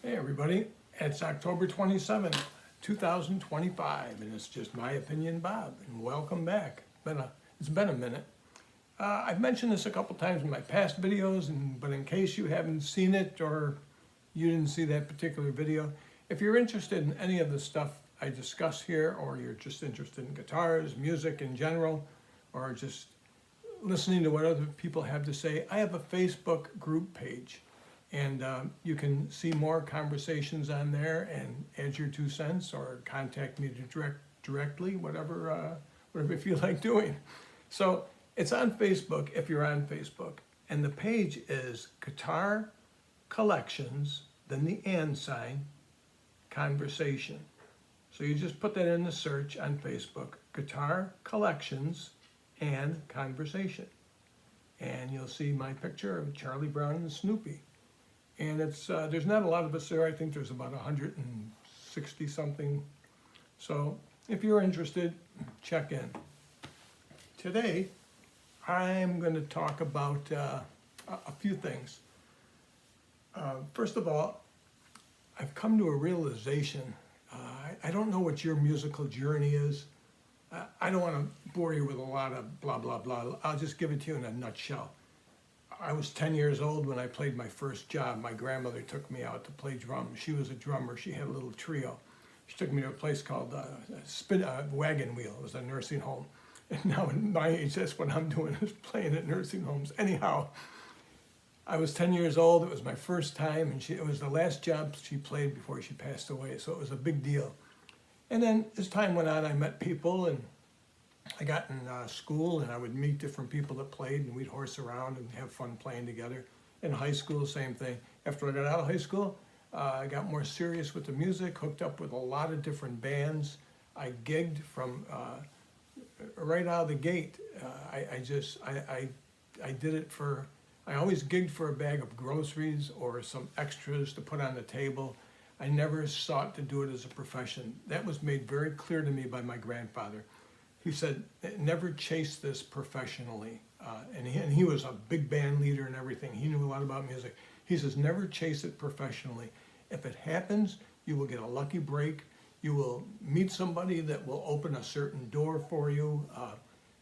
Hey everybody, it's October 27th, 2025, and it's just my opinion, Bob, and welcome back. It's been a minute. I've mentioned this a couple times in my past videos, but in case you haven't seen it or you didn't see that particular video, if you're interested in any of the stuff I discuss here, or you're just interested in guitars, music in general, or just listening to what other people have to say, I have a Facebook group page. And you can see more conversations on there and add your 2 cents or contact me directly, whatever you feel like doing. So it's on Facebook if you're on Facebook. And the page is Guitar Collections, then the and sign, conversation. So you just put that in the search on Facebook, Guitar Collections and Conversation. And you'll see my picture of Charlie Brown and Snoopy. And it's there's not a lot of us there. I think there's about 160 something. So if you're interested, check in. Today, I'm going to talk about a few things. First of all, I've come to a realization. I don't know what your musical journey is. I don't want to bore you with a lot of blah, blah, blah. I'll just give it to you in a nutshell. I was 10 years old when I played my first job. My grandmother took me out to play drums. She was a drummer. She had a little trio. She took me to a place called Wagon Wheel. It was a nursing home. And now at my age, that's what I'm doing, is playing at nursing homes. Anyhow, I was 10 years old. It was my first time, and it was the last job she played before she passed away, so it was a big deal. And then as time went on, I met people, and I got in school, and I would meet different people that played, and we'd horse around and have fun playing together. In high school, same thing. After I got out of high school, I got more serious with the music, hooked up with a lot of different bands. I gigged from right out of the gate. I did it for, I always gigged for a bag of groceries or some extras to put on the table. I never sought to do it as a profession. That was made very clear to me by my grandfather. He said, never chase this professionally. And he was a big band leader and everything. He knew a lot about music. He says, never chase it professionally. If it happens, you will get a lucky break. You will meet somebody that will open a certain door for you.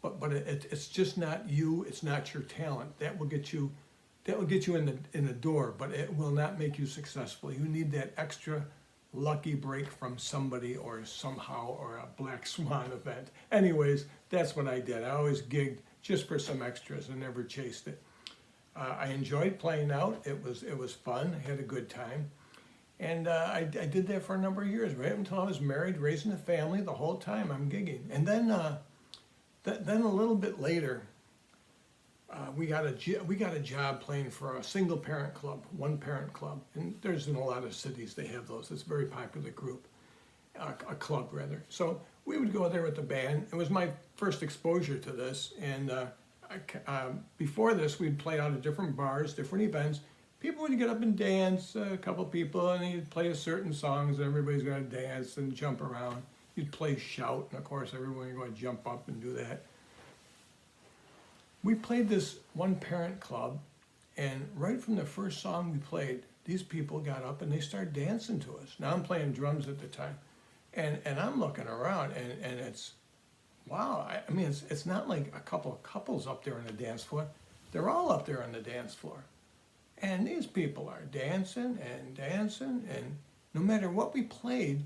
But it's just not you. It's not your talent. That will get you in the door, but it will not make you successful. You need that extra lucky break from somebody or somehow, or a black swan event. Anyways, that's what I did. I always gigged just for some extras and never chased it. I enjoyed playing out. It was fun. I had a good time. And I did that for a number of years, right until I was married, raising a family. The whole time I'm gigging. And then a little bit later, we got a job playing for a single parent club, one parent club, and there's in a lot of cities they have those. It's a very popular group, a club rather. So we would go there with the band. It was my first exposure to this, and before this we'd play out at different bars, different events. People would get up and dance, a couple people, and you'd play a certain songs, and everybody's going to dance and jump around. You'd play shout, and of course everyone would go and jump up and do that. We played this one parent club, and right from the first song we played, these people got up and they started dancing to us. Now I'm playing drums at the time, and I'm looking around, and it's, wow. I mean, it's not like a couple of couples up there on the dance floor. They're all up there on the dance floor. And these people are dancing, and no matter what we played,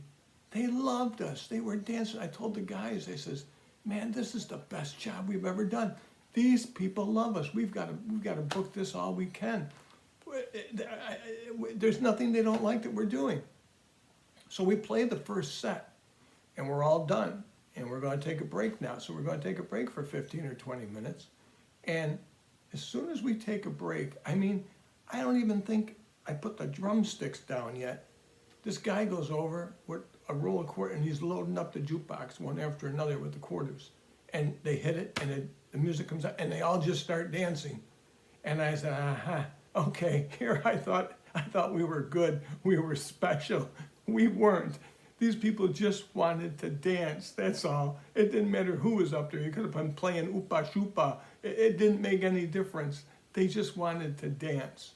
they loved us. They were dancing. I told the guys, I says, man, this is the best job we've ever done. These people love us. We've got to book this all we can. There's nothing they don't like that we're doing. So we played the first set, and we're all done. And we're going to take a break now. So we're going to take a break for 15 or 20 minutes. And as soon as we take a break, I mean, I don't even think I put the drumsticks down yet. This guy goes over with a roll of quarters, and he's loading up the jukebox one after another with the quarters. And they hit it, and the music comes out, and they all just start dancing. And I said, okay, here I thought we were good, we were special. We weren't. These people just wanted to dance, that's all. It didn't matter who was up there. You could have been playing Oopa Shoopa. It didn't make any difference. They just wanted to dance.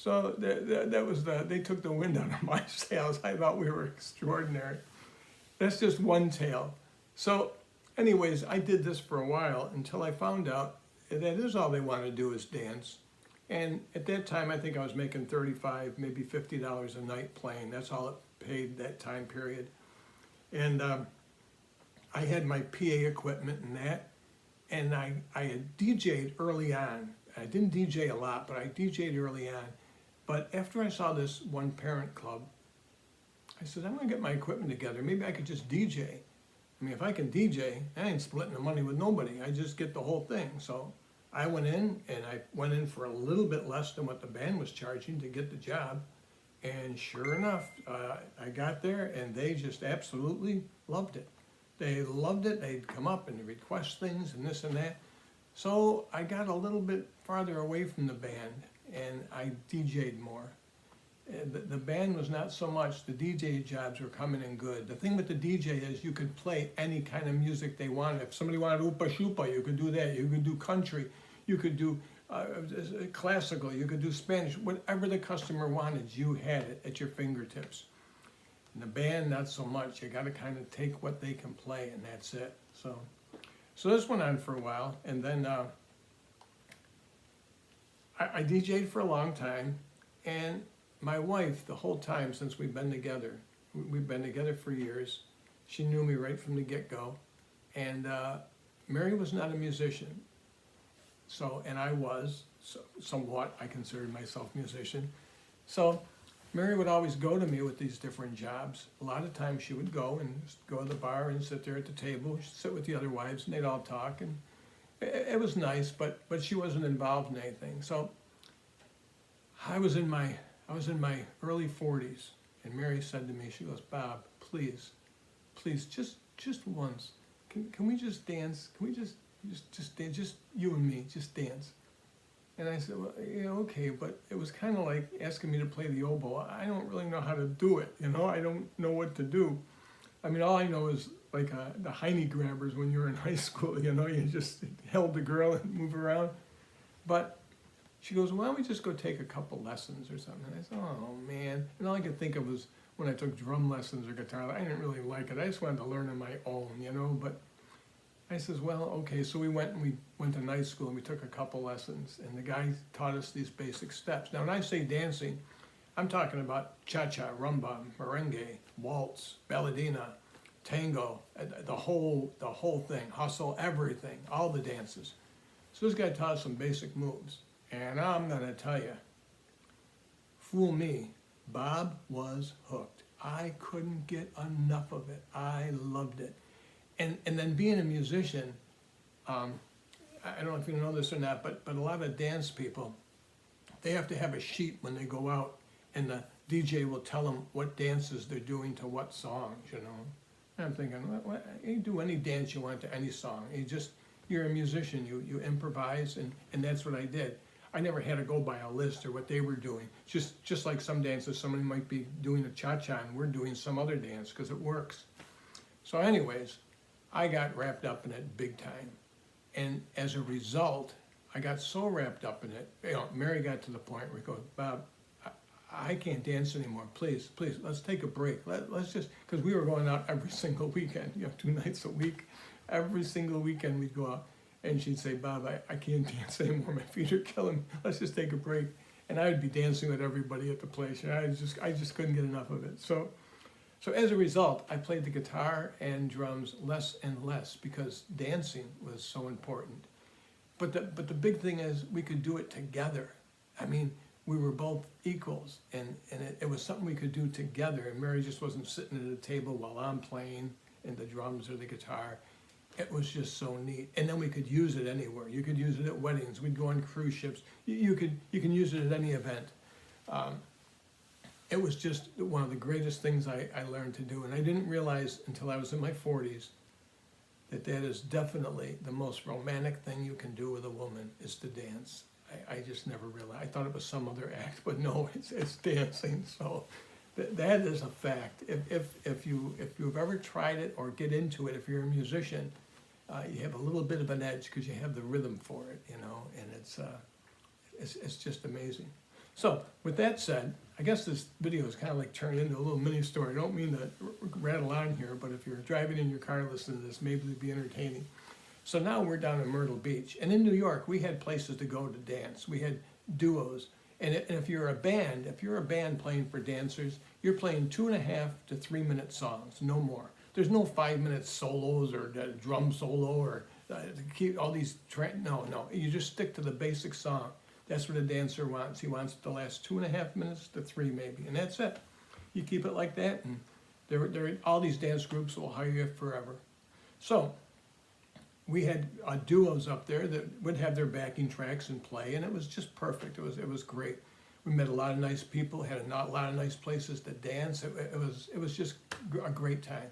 So that was they took the wind out of my sails. I thought we were extraordinary. That's just one tale. So anyways, I did this for a while until I found out that is all they want to do is dance. And at that time, I think I was making $35, maybe $50 a night playing. That's all it paid that time period. And I had my PA equipment and that. And I had DJ'd early on. I didn't DJ a lot, but I DJ'd early on. But after I saw this one parent club, I said, I'm gonna get my equipment together. Maybe I could just DJ. I mean, if I can DJ, I ain't splitting the money with nobody. I just get the whole thing. So I went in, and I went in for a little bit less than what the band was charging to get the job. And sure enough, I got there, and they just absolutely loved it. They loved it. They'd come up and request things and this and that. So I got a little bit farther away from the band, and I DJ'd more. The band was not so much. The DJ jobs were coming in good. The thing with the DJ is you could play any kind of music they wanted. If somebody wanted Oopa Shoopa, you could do that. You could do country. You could do classical. You could do Spanish. Whatever the customer wanted, you had it at your fingertips. And the band, not so much. You got to kind of take what they can play, and that's it. So this went on for a while, and then I DJ'd for a long time, and my wife, the whole time since we've been together for years, she knew me right from the get-go, and Mary was not a musician, so, and I was, somewhat, I considered myself a musician, so Mary would always go to me with these different jobs. A lot of times she would go to the bar and sit there at the table, she'd sit with the other wives, and they'd all talk, and it was nice, but she wasn't involved in anything, so I was in my early 40s, and Mary said to me, she goes, Bob, please, just once, can we just dance? Can we just dance, just you and me, just dance? And I said, well, yeah, okay, but it was kind of like asking me to play the oboe. I don't really know how to do it, I don't know what to do. I mean, all I know is like the hiney grabbers when you were in high school, you just held the girl and move around. But she goes, why don't we just go take a couple lessons or something? And I said, oh man. And all I could think of was when I took drum lessons or guitar, I didn't really like it. I just wanted to learn on my own, but I says, well, okay. So we went to night school and we took a couple lessons, and the guy taught us these basic steps. Now, when I say dancing, I'm talking about cha-cha, rumba, merengue, waltz, balladina, tango, the whole thing, hustle, everything, all the dances. So this guy taught us some basic moves. And I'm gonna tell you, fool me, Bob was hooked. I couldn't get enough of it. I loved it. And then being a musician, I don't know if you know this or not, but a lot of dance people, they have to have a sheet when they go out, and the DJ will tell them what dances they're doing to what songs, And I'm thinking, you do any dance you want to any song. You're a musician, you improvise, and that's what I did. I never had to go by a list or what they were doing. Just like some dances, somebody might be doing a cha-cha and we're doing some other dance because it works. So anyways, I got wrapped up in it big time. And as a result, I got so wrapped up in it, Mary got to the point where he goes, Bob, I can't dance anymore. Please, let's take a break. Let's just, because we were going out every single weekend, 2 nights a week. Every single weekend we'd go out. And she'd say, Bob, I can't dance anymore. My feet are killing me. Let's just take a break. And I would be dancing with everybody at the place. I just couldn't get enough of it. So as a result, I played the guitar and drums less and less because dancing was so important. But the big thing is we could do it together. I mean, we were both equals, and it was something we could do together. And Mary just wasn't sitting at a table while I'm playing in the drums or the guitar. It was just so neat. And then we could use it anywhere. You could use it at weddings. We'd go on cruise ships. You can use it at any event. It was just one of the greatest things I learned to do. And I didn't realize until I was in my 40s that is definitely the most romantic thing you can do with a woman is to dance. I just never realized. I thought it was some other act, but no, it's dancing. So that is a fact. If you've ever tried it or get into it, if you're a musician, you have a little bit of an edge because you have the rhythm for it, and it's just amazing. So with that said, I guess this video is kind of like turned into a little mini story. I don't mean to rattle on here, but if you're driving in your car listening to this, maybe it'd be entertaining. So now we're down in Myrtle Beach, and in New York, we had places to go to dance. We had duos, and if you're a band playing for dancers, you're playing 2.5 to 3 minute songs, no more. There's no 5 minute solos or drum solo or all these. No. You just stick to the basic song. That's what a dancer wants. He wants it to last 2.5 minutes to 3 maybe, and that's it. You keep it like that, and all these dance groups will hire you forever. So we had duos up there that would have their backing tracks and play, and it was just perfect. It was great. We met a lot of nice people, had a lot of nice places to dance. It was just a great time.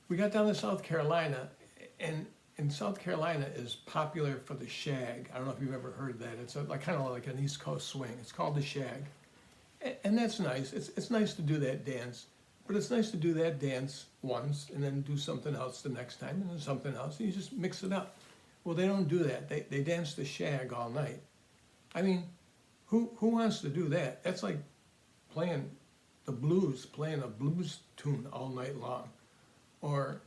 We got down to South Carolina, and South Carolina is popular for the shag. I don't know if you've ever heard that. It's kind of like an East Coast swing. It's called the shag, and that's nice. It's nice to do that dance. But it's nice to do that dance once and then do something else the next time and then something else. And you just mix it up. Well, they don't do that. They dance the shag all night. I mean, who wants to do that? That's like playing a blues tune all night long, or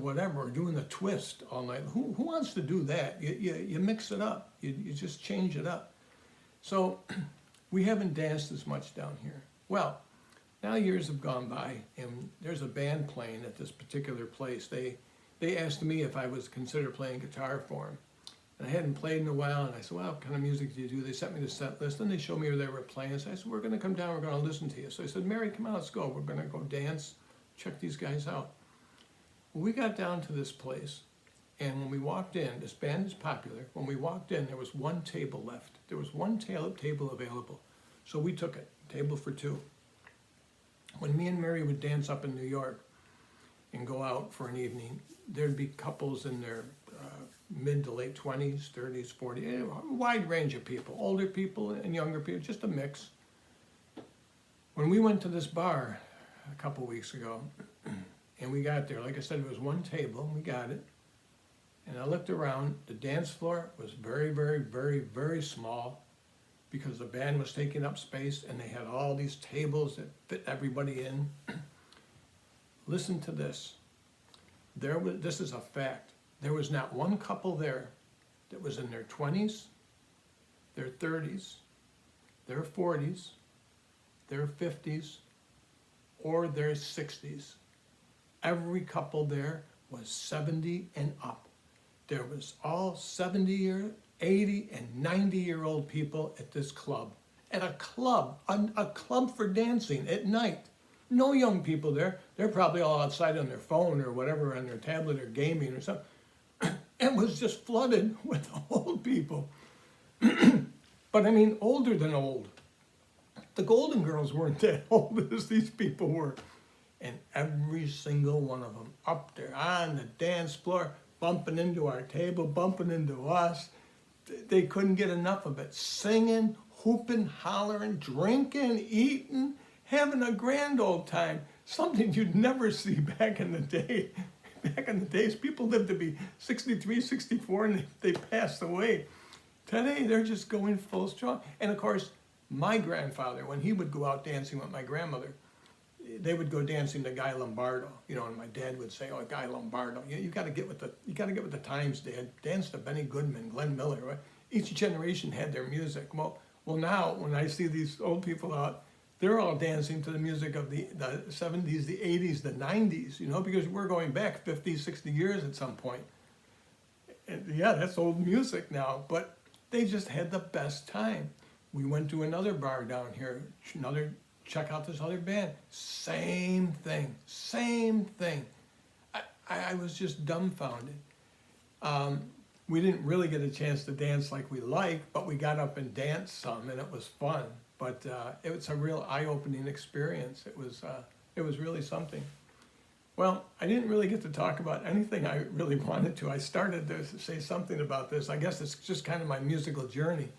whatever, or doing the twist all night. Who wants to do that? You mix it up. You just change it up. So we haven't danced as much down here. Well, now years have gone by, and there's a band playing at this particular place. They asked me if I was consider playing guitar for them. And I hadn't played in a while, and I said, well, what kind of music do you do? They sent me the set list, and they showed me where they were playing. So I said, we're going to come down, we're going to listen to you. So I said, Mary, come on, let's go. We're going to go dance, check these guys out. Well, we got down to this place, and when we walked in, this band is popular. When we walked in, there was one table left. There was one table available. So we took it, table for two. When me and Mary would dance up in New York and go out for an evening, there'd be couples in their mid to late 20s, 30s, 40s, a wide range of people, older people and younger people, just a mix. When we went to this bar a couple weeks ago, and we got there, like I said, it was one table, and we got it. And I looked around, the dance floor was very, very, very, very small, because the band was taking up space and they had all these tables that fit everybody in. Listen to this. This is a fact. There was not one couple there that was in their 20s, their 30s, their 40s, their 50s, or their 60s. Every couple there was 70 and up. There was all 70-year, 80 and 90-year-old people at this club. At a club for dancing at night. No young people there. They're probably all outside on their phone or whatever, on their tablet or gaming or something. It was just flooded with old people. But I mean, older than old. The Golden Girls weren't that old as these people were. And every single one of them up there on the dance floor, bumping into our table, bumping into us. They couldn't get enough of it. Singing, hooping, hollering, drinking, eating, having a grand old time. Something you'd never see back in the day. Back in the days, people lived to be 63, 64, and they passed away. Today, they're just going full strong. And of course, my grandfather, when he would go out dancing with my grandmother, they would go dancing to Guy Lombardo, and my dad would say, "Oh, Guy Lombardo, you got to get with the times, Dad. Dance to Benny Goodman, Glenn Miller." Right? Each generation had their music. Well, now when I see these old people out, they're all dancing to the music of the 70s, the 80s, the 90s, because we're going back 50, 60 years at some point. And yeah, that's old music now, but they just had the best time. We went to another bar down here, check out this other band. Same thing. I was just dumbfounded. We didn't really get a chance to dance like we like, but we got up and danced some, and it was fun. But it was a real eye-opening experience. It was really something. Well, I didn't really get to talk about anything I really wanted to. I started to say something about this. I guess it's just kind of my musical journey.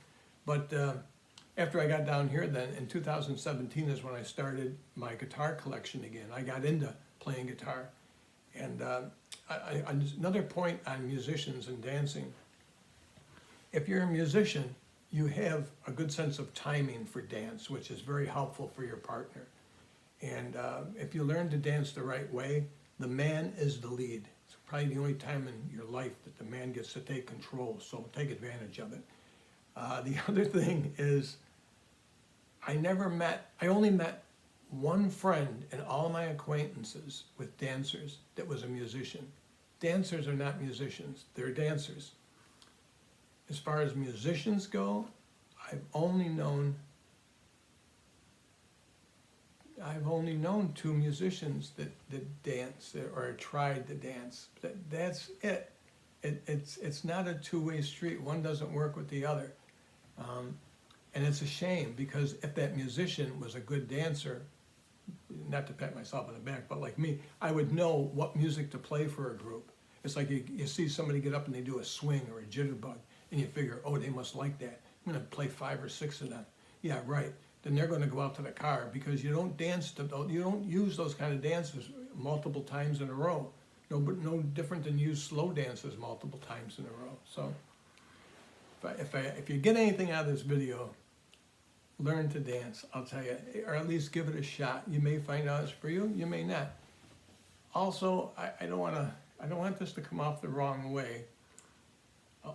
But after I got down here then, in 2017 is when I started my guitar collection again. I got into playing guitar. And another point on musicians and dancing. If you're a musician, you have a good sense of timing for dance, which is very helpful for your partner. And if you learn to dance the right way, the man is the lead. It's probably the only time in your life that the man gets to take control, so take advantage of it. The other thing is, I only met one friend in all my acquaintances with dancers that was a musician. Dancers are not musicians, they're dancers. As far as musicians go, I've only known two musicians that dance or tried to dance. That's it. It's not a two-way street. One doesn't work with the other. And it's a shame, because if that musician was a good dancer, not to pat myself on the back, but like me, I would know what music to play for a group. It's like you see somebody get up and they do a swing or a jitterbug, and you figure, oh, they must like that. I'm gonna play 5 or 6 of them. Yeah, right. Then they're gonna go out to the car, because you don't you don't use those kind of dances multiple times in a row. No different than use slow dances multiple times in a row. So if you get anything out of this video, learn to dance, I'll tell you, or at least give it a shot. You may find out it's for you, you may not. Also, I don't want this to come off the wrong way.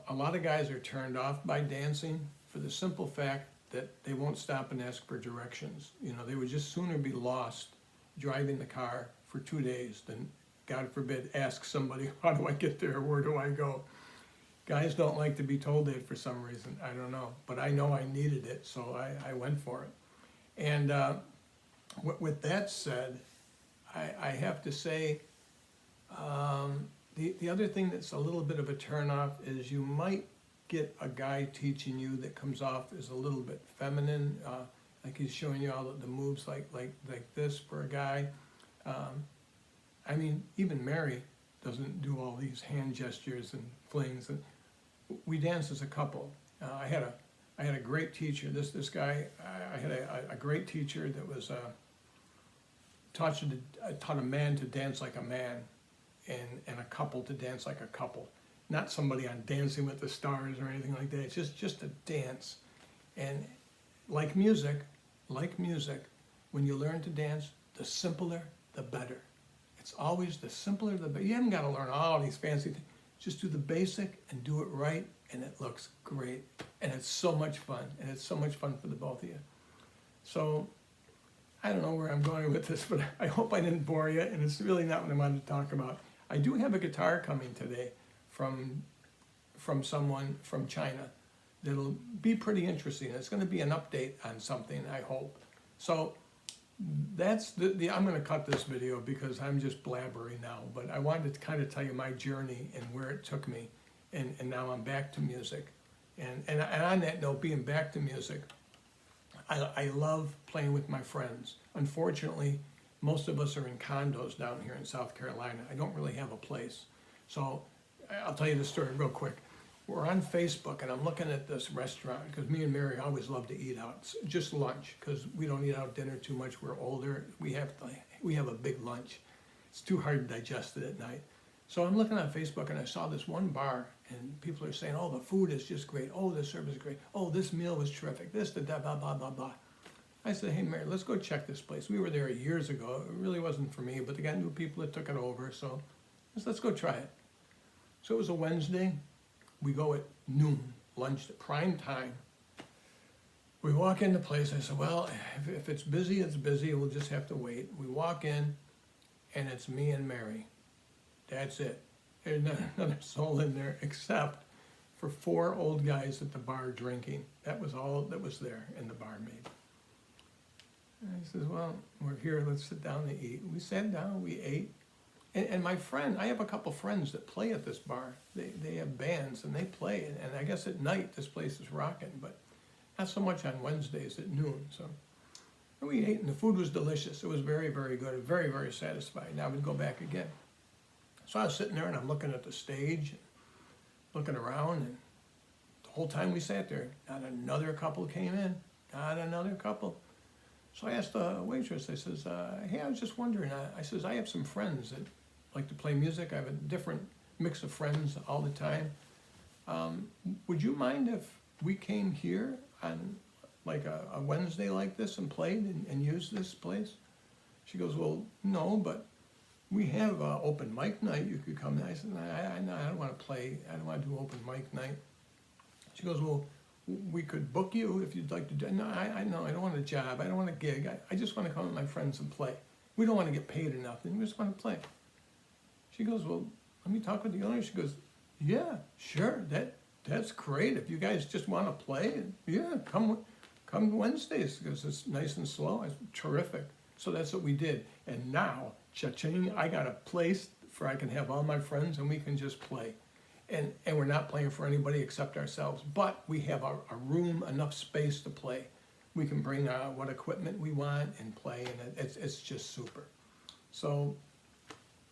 A lot of guys are turned off by dancing for the simple fact that they won't stop and ask for directions. You know, they would just sooner be lost driving the car for 2 days than, God forbid, ask somebody, how do I get there, where do I go? Guys don't like to be told that for some reason, I don't know, but I know I needed it, so I went for it. And with that said, I have to say, the other thing that's a little bit of a turnoff is you might get a guy teaching you that comes off as a little bit feminine, like he's showing you all the moves like this for a guy. I mean, even Mary doesn't do all these hand gestures and flings. And we dance as a couple. I had a great teacher. This guy, I had a great teacher that was taught a man to dance like a man, and a couple to dance like a couple. Not somebody on Dancing with the Stars or anything like that. It's just a dance. And like music, when you learn to dance, the simpler, the better. It's always the simpler, the better. You haven't got to learn all these fancy things. Just do the basic and do it right, and it looks great. And it's so much fun, and it's so much fun for the both of you. So, I don't know where I'm going with this, but I hope I didn't bore you, and it's really not what I wanted to talk about. I do have a guitar coming today from someone from China that'll be pretty interesting. It's going to be an update on something, I hope. So that's I'm going to cut this video because I'm just blabbering now, but I wanted to kind of tell you my journey and where it took me, and now I'm back to music. And on that note, being back to music, I love playing with my friends. Unfortunately, most of us are in condos down here in South Carolina. I don't really have a place. So I'll tell you the story real quick. We're on Facebook, and I'm looking at this restaurant, because me and Mary always love to eat out. It's just lunch, because we don't eat out dinner too much. We're older. We have a big lunch. It's too hard to digest it at night. So I'm looking on Facebook, and I saw this one bar, and people are saying, oh, the food is just great. Oh, the service is great. Oh, this meal was terrific. This, the blah, blah, blah, blah. I said, hey, Mary, let's go check this place. We were there years ago. It really wasn't for me, but they got new people that took it over, so let's go try it. So it was a Wednesday. We go at noon, lunch, prime time. We walk in the place. I said, well, if it's busy, it's busy. We'll just have to wait. We walk in, and it's me and Mary. That's it. There's not another soul in there except for 4 old guys at the bar drinking. That was all that was there in the bar, maybe. And I says, well, we're here. Let's sit down and eat. We sat down. We ate. And my friend, I have a couple friends that play at this bar. They have bands, and they play. And I guess at night, this place is rocking, but not so much on Wednesdays at noon. So we ate, and the food was delicious. It was very, very good, very, very satisfying. Now we'd go back again. So I was sitting there, and I'm looking at the stage, and looking around, and the whole time we sat there, not another couple came in, not another couple. So I asked the waitress, I says, hey, I was just wondering, I says, I have some friends that like to play music. I have a different mix of friends all the time. Would you mind we came here on like a Wednesday like this and played and used this place? She goes, well, no, but we have open mic night. You could come. I said, I don't want to play. I don't want to do open mic night. She goes, well, we could book you if you'd like to do. No, I don't want a job. I don't want a gig. I just want to come with my friends and play. We don't want to get paid or nothing. We just want to play. She goes, well, let me talk with the owner. She goes, yeah, sure. That's great. If you guys just want to play, yeah, come Wednesdays because it's nice and slow. It's terrific. So that's what we did. And now, cha-ching, I got a place where I can have all my friends and we can just play. And we're not playing for anybody except ourselves. But we have a room, enough space to play. We can bring what equipment we want and play, and it's just super. So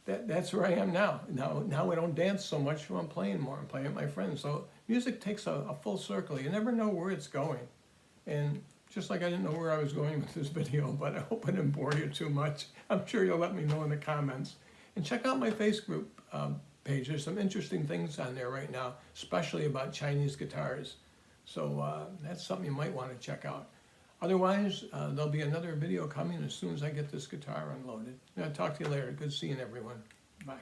that's where I am now. Now I don't dance so much, so I'm playing more. I'm playing with my friends. So music takes a full circle. You never know where it's going. And just like I didn't know where I was going with this video, but I hope I didn't bore you too much. I'm sure you'll let me know in the comments. And check out my Facebook page. There's some interesting things on there right now, especially about Chinese guitars. So that's something you might want to check out. Otherwise, there'll be another video coming as soon as I get this guitar unloaded. I'll talk to you later. Good seeing everyone. Bye.